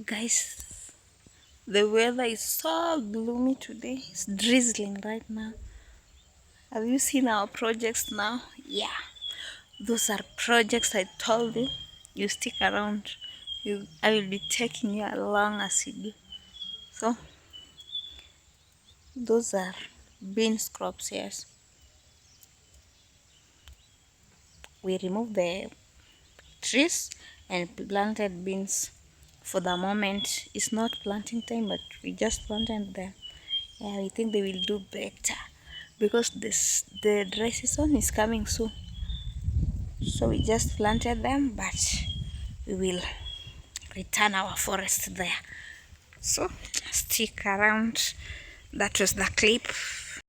Guys, the weather is so gloomy today. It's drizzling right now. Have you seen our projects now? Yeah, those are projects I told you. You stick around. I will be taking you along as you do. So, those are beans crops, yes. We removed the trees and planted beans. For the moment, it's not planting time, but we just planted them. Yeah, we think they will do better because the dry season is coming soon. So we just planted them, but we will return our forest there. So stick around. That was the clip.